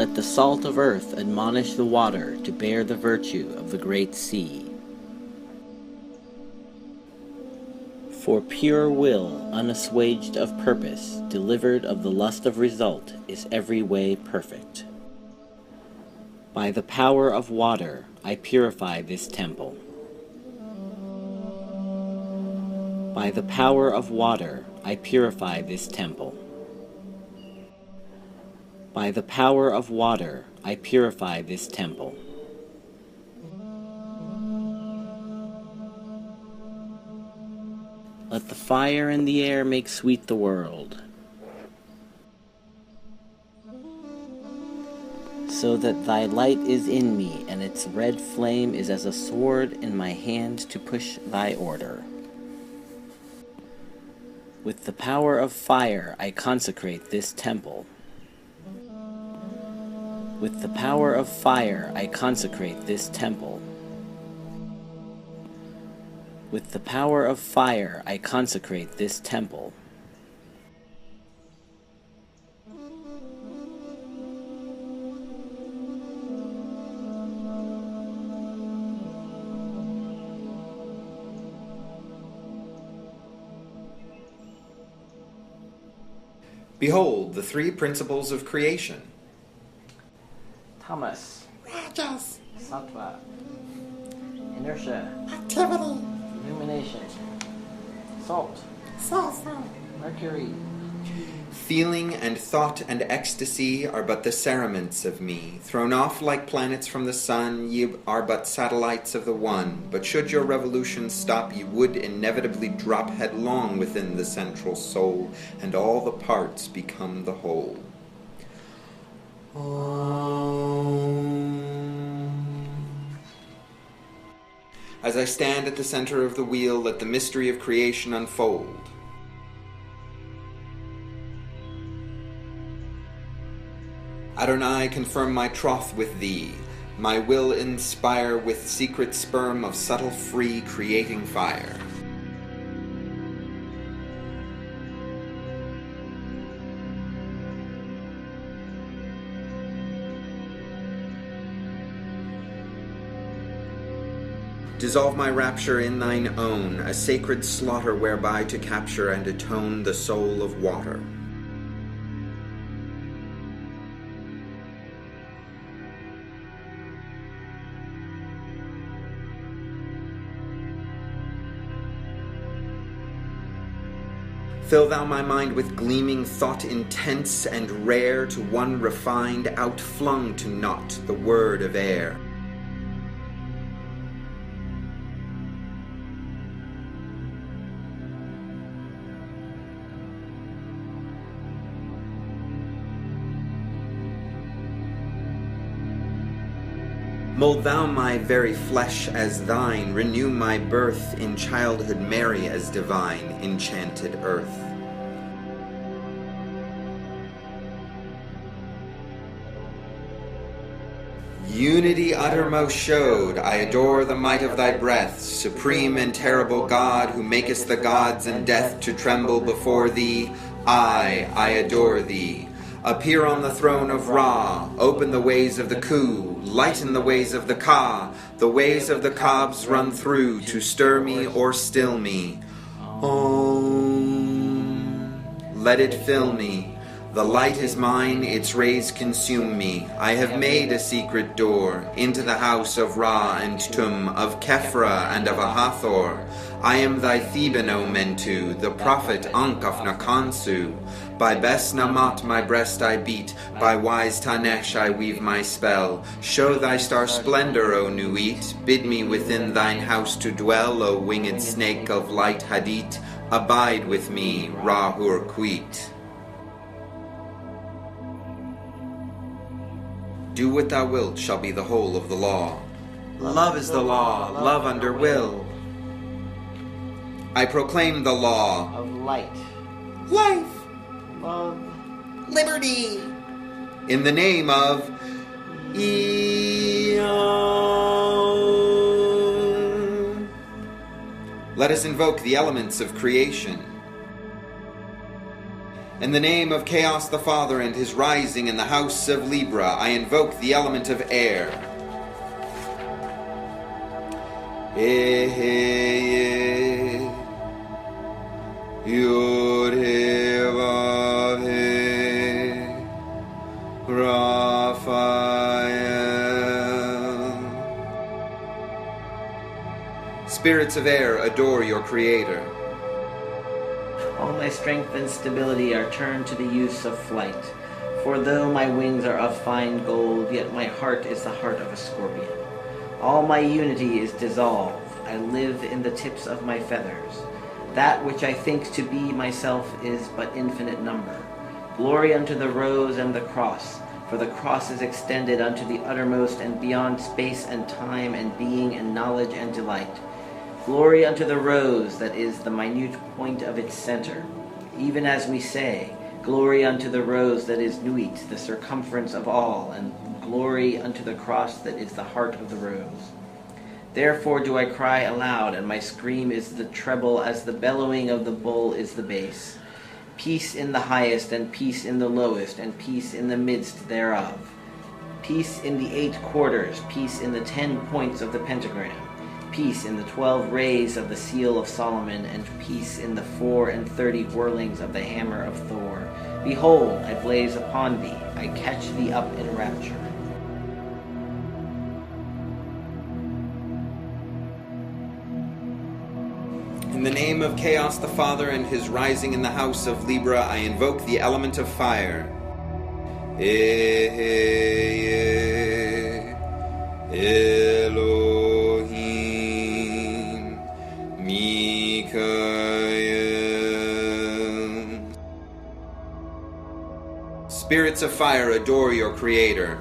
Let the salt of earth admonish the water to bear the virtue of the great sea. For pure will, unassuaged of purpose, delivered of the lust of result, is every way perfect. By the power of water, I purify this temple. By the power of water, I purify this temple. By the power of water, I purify this temple. Let the fire and the air make sweet the world, so that thy light is in me, and its red flame is as a sword in my hand to push thy order. With the power of fire I consecrate this temple. With the power of fire I consecrate this temple. With the power of fire I consecrate this temple. Behold the three principles of creation. Tamas, Rajas, Sattva, inertia, activity, illumination, salt, sulfur, mercury. Feeling and thought and ecstasy are but the cerements of me. Thrown off like planets from the sun, ye are but satellites of the one. But should your revolution stop, ye would inevitably drop headlong within the central soul, and all the parts become the whole. As I stand at the center of the wheel, let the mystery of creation unfold. Adonai, confirm my troth with thee. My will inspire with secret sperm of subtle free creating fire. Dissolve my rapture in thine own, a sacred slaughter whereby to capture and atone the soul of water. Fill thou my mind with gleaming thought intense and rare, to one refined, outflung to naught, the word of air. Mold thou my very flesh as thine, renew my birth in childhood merry as divine, enchanted earth. Unity uttermost showed, I adore the might of thy breath, supreme and terrible God, who makest the gods and death to tremble before thee. I adore thee. Appear on the throne of Ra, open the ways of the Ku, lighten the ways of the Ka, the ways of the Kabs run through, to stir me or still me. Om. Let it fill me. The light is mine, its rays consume me. I have made a secret door into the house of Ra and Tum, of Kephra and of Ahathor. I am thy Theban, O Mentu, the prophet Ankh of Nakansu. By Bes Namat my breast I beat, by wise Tanesh I weave my spell. Show thy star splendor, O Nuit, bid me within thine house to dwell, O winged snake of light Hadit. Abide with me, Ra-Hur Quit. Do what thou wilt shall be the whole of the law. Love is the law, love under will. I proclaim the law Of light, life, love, liberty, in the name of Eon. Let us invoke the elements of creation. In the name of Chaos the Father and his rising in the house of Libra, I invoke the element of air. Spirits of air, adore your creator. All my strength and stability are turned to the use of flight. For though my wings are of fine gold, yet my heart is the heart of a scorpion. All my unity is dissolved. I live in the tips of my feathers. That which I think to be myself is but infinite number. Glory unto the rose and the cross, for the cross is extended unto the uttermost and beyond space and time and being and knowledge and delight. Glory unto the rose that is the minute point of its center. Even as we say, glory unto the rose that is nuit, the circumference of all, and glory unto the cross that is the heart of the rose. Therefore do I cry aloud, and my scream is the treble as the bellowing of the bull is the bass. Peace in the highest, and peace in the lowest, and peace in the midst thereof. Peace in the 8 quarters, peace in the 10 points of the pentagram. Peace in the 12 rays of the seal of Solomon, and peace in the 34 whirlings of the hammer of Thor. Behold, I blaze upon thee, I catch thee up in rapture. In the name of Chaos the Father and his rising in the house of Libra, I invoke the element of fire. Elohim Mikael. Spirits of fire, adore your creator.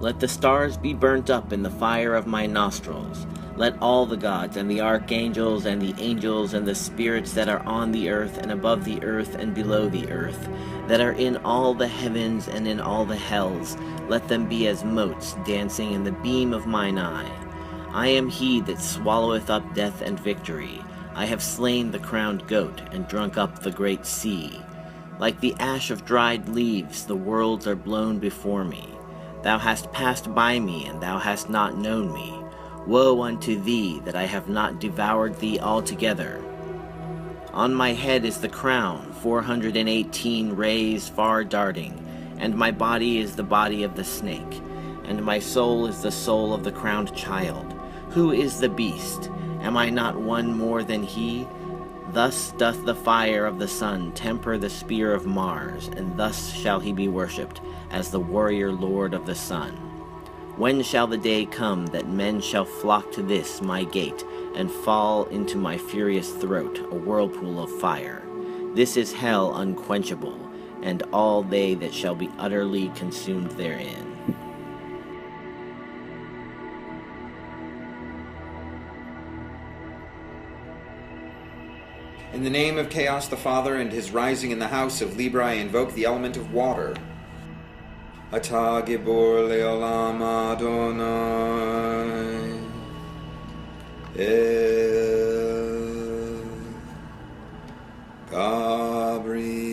Let the stars be burnt up in the fire of my nostrils. Let all the gods and the archangels and the angels and the spirits that are on the earth and above the earth and below the earth, that are in all the heavens and in all the hells, let them be as motes dancing in the beam of mine eye. I am he that swalloweth up death and victory. I have slain the crowned goat and drunk up the great sea. Like the ash of dried leaves, the worlds are blown before me. Thou hast passed by me, and thou hast not known me. Woe unto thee that I have not devoured thee altogether. On my head is the crown, 418 rays far darting, and my body is the body of the snake, and my soul is the soul of the crowned child. Who is the beast? Am I not one more than he? Thus doth the fire of the sun temper the spear of Mars, and thus shall he be worshipped, as the warrior lord of the sun. When shall the day come that men shall flock to this my gate, and fall into my furious throat, a whirlpool of fire? This is hell unquenchable, and all they that shall be utterly consumed therein. In the name of Chaos the Father and his rising in the house of Libra, I invoke the element of water. Ata Gibor Leolam Adonai El Gabriel.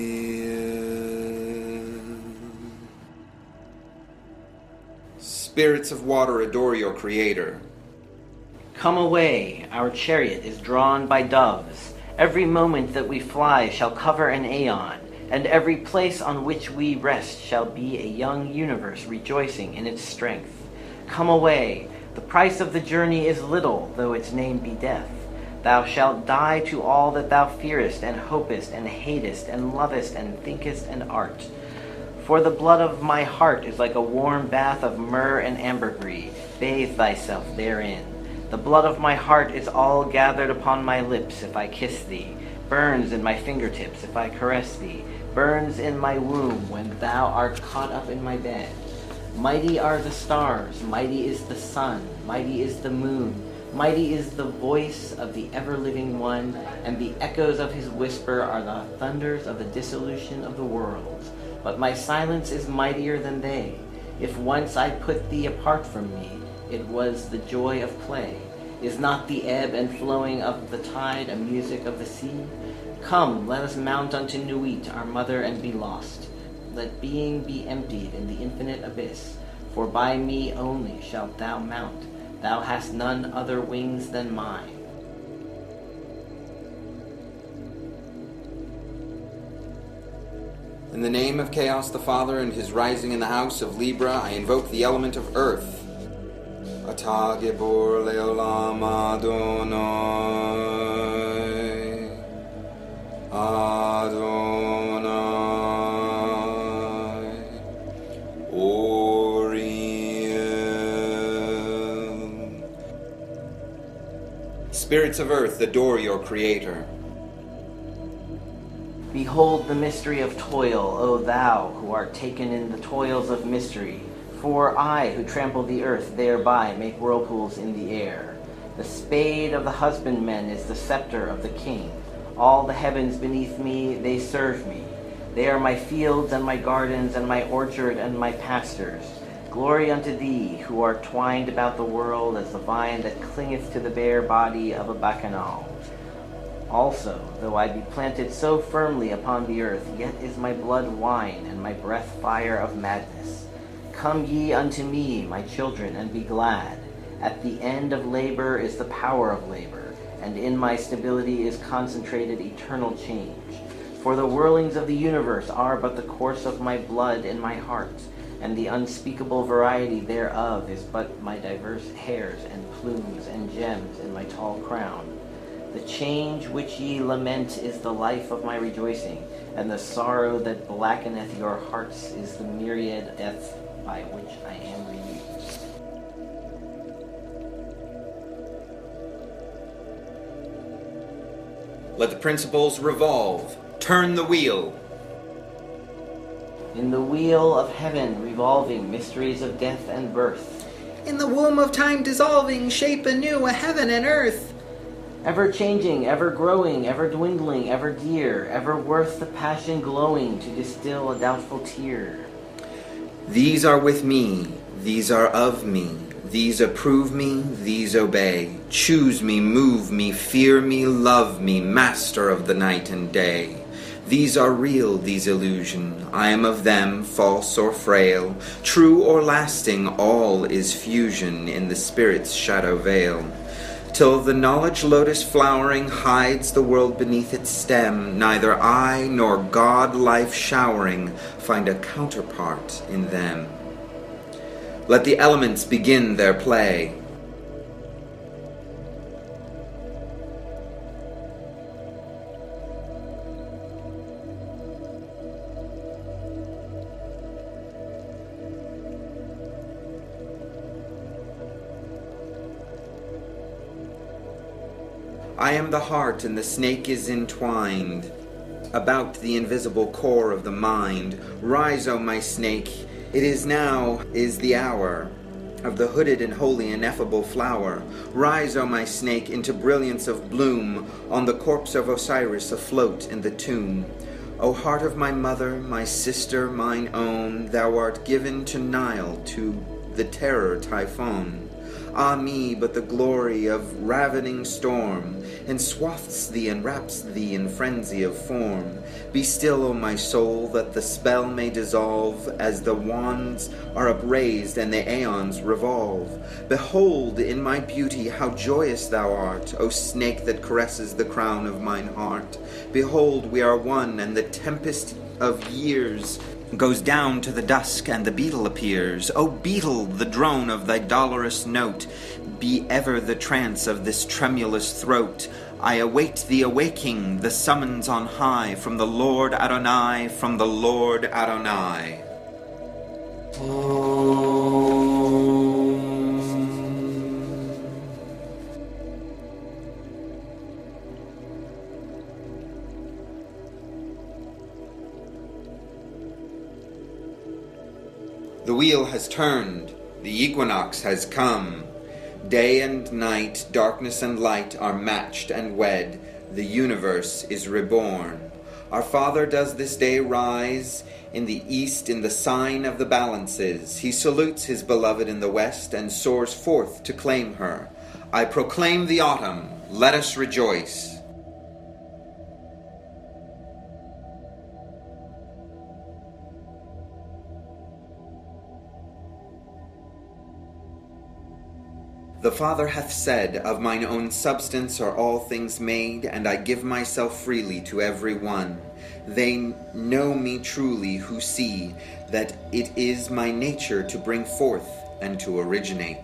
Spirits of water, adore your creator. Come away, our chariot is drawn by doves. Every moment that we fly shall cover an aeon, and every place on which we rest shall be a young universe rejoicing in its strength. Come away, the price of the journey is little, though its name be death. Thou shalt die to all that thou fearest and hopest and hatest and lovest and thinkest and art. For the blood of my heart is like a warm bath of myrrh and ambergris. Bathe thyself therein. The blood of my heart is all gathered upon my lips if I kiss thee, burns in my fingertips if I caress thee, burns in my womb when thou art caught up in my bed. Mighty are the stars, mighty is the sun, mighty is the moon, mighty is the voice of the ever-living one, and the echoes of his whisper are the thunders of the dissolution of the worlds. But my silence is mightier than they. If once I put thee apart from me, it was the joy of play. Is not the ebb and flowing of the tide a music of the sea? Come, let us mount unto Nuit, our mother, and be lost. Let being be emptied in the infinite abyss, for by me only shalt thou mount. Thou hast none other wings than mine. In the name of Chaos the Father and his rising in the house of Libra, I invoke the element of Earth. Ata Gibor Leolam Adonai Adonai Oriel. Spirits of Earth, adore your Creator. Behold the mystery of toil, O thou who art taken in the toils of mystery. For I, who trample the earth, thereby make whirlpools in the air. The spade of the husbandman is the scepter of the king. All the heavens beneath me, they serve me. They are my fields and my gardens and my orchard and my pastures. Glory unto thee, who art twined about the world as the vine that clingeth to the bare body of a bacchanal. Also, though I be planted so firmly upon the earth, yet is my blood wine, and my breath fire of madness. Come ye unto me, my children, and be glad. At the end of labor is the power of labor, and in my stability is concentrated eternal change. For the whirlings of the universe are but the course of my blood in my heart, and the unspeakable variety thereof is but my diverse hairs and plumes and gems in my tall crown. The change which ye lament is the life of my rejoicing, and the sorrow that blackeneth your hearts is the myriad death by which I am reused. Let the principles revolve. Turn the wheel. In the wheel of heaven revolving, mysteries of death and birth. In the womb of time dissolving, shape anew a heaven and earth. Ever changing, ever growing, ever dwindling, ever dear, ever worth the passion glowing to distill a doubtful tear. These are with me, these are of me, these approve me, these obey. Choose me, move me, fear me, love me, master of the night and day. These are real, these illusion. I am of them, false or frail. True or lasting, all is fusion in the spirit's shadow veil. Till the knowledge lotus flowering hides the world beneath its stem, neither I nor God life showering find a counterpart in them. Let the elements begin their play. I am the heart and the snake is entwined about the invisible core of the mind. Rise, O my snake, it is now, is the hour of the hooded and holy ineffable flower. Rise, O my snake, into brilliance of bloom on the corpse of Osiris afloat in the tomb. O heart of my mother, my sister, mine own, thou art given to Nile, to the terror typhoon. Ah me, but the glory of ravening storm enswathes thee and wraps thee in frenzy of form. Be still, O my soul, that the spell may dissolve as the wands are upraised and the aeons revolve. Behold in my beauty how joyous thou art, O snake that caresses the crown of mine heart. Behold, we are one, and the tempest of years goes down to the dusk, and the beetle appears. O beetle, the drone of thy dolorous note be ever the trance of this tremulous throat. I await the awaking, the summons on high, from the Lord Adonai, from the Lord Adonai. The wheel has turned, the equinox has come. Day and night, darkness and light are matched and wed. The universe is reborn. Our Father does this day rise in the east in the sign of the balances. He salutes his beloved in the west and soars forth to claim her. I proclaim the autumn. Let us rejoice. The Father hath said, Of mine own substance are all things made, and I give myself freely to every one. They know me truly who see that it is my nature to bring forth and to originate.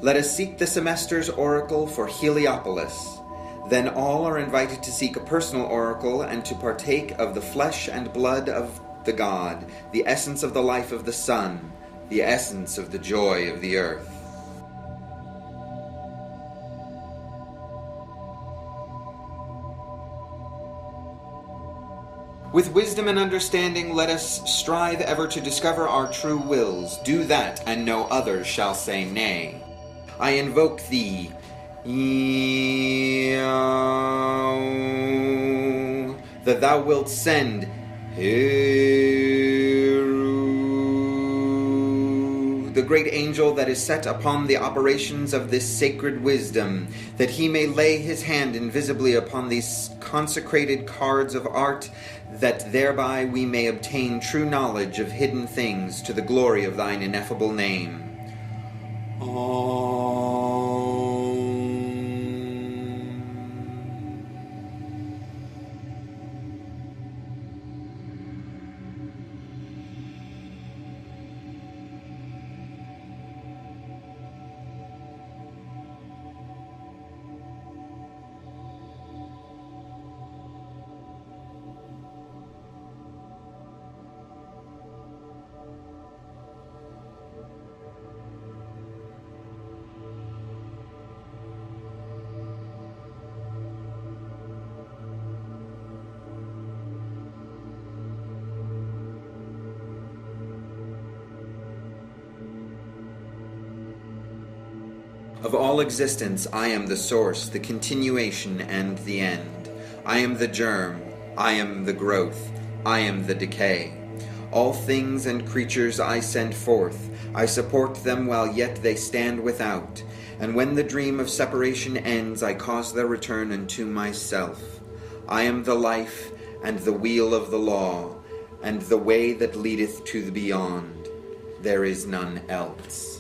Let us seek the semester's oracle for Healiopolis. Then all are invited to seek a personal oracle and to partake of the flesh and blood of the God, the essence of the life of the sun, the essence of the joy of the earth. With wisdom and understanding, let us strive ever to discover our true wills. Do that, and no other shall say nay. I invoke thee, that thou wilt send Heru, the great angel that is set upon the operations of this sacred wisdom, that he may lay his hand invisibly upon these consecrated cards of art, that thereby we may obtain true knowledge of hidden things to the glory of thine ineffable name. Of all existence, I am the source, the continuation, and the end. I am the germ, I am the growth, I am the decay. All things and creatures I send forth, I support them while yet they stand without. And when the dream of separation ends, I cause their return unto myself. I am the life, and the wheel of the law, and the way that leadeth to the beyond. There is none else.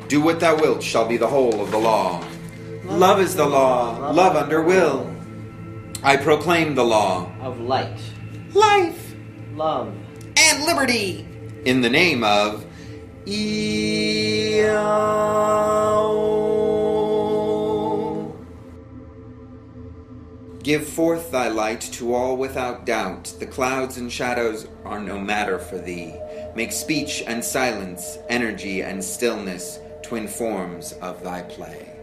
Do what thou wilt shall be the whole of the law. Love is the law, love under will. I proclaim the law of light, life, love, and liberty in the name of Eo. Give forth thy light to all without doubt. The clouds and shadows are no matter for thee. Make speech and silence, energy and stillness, twin forms of thy play.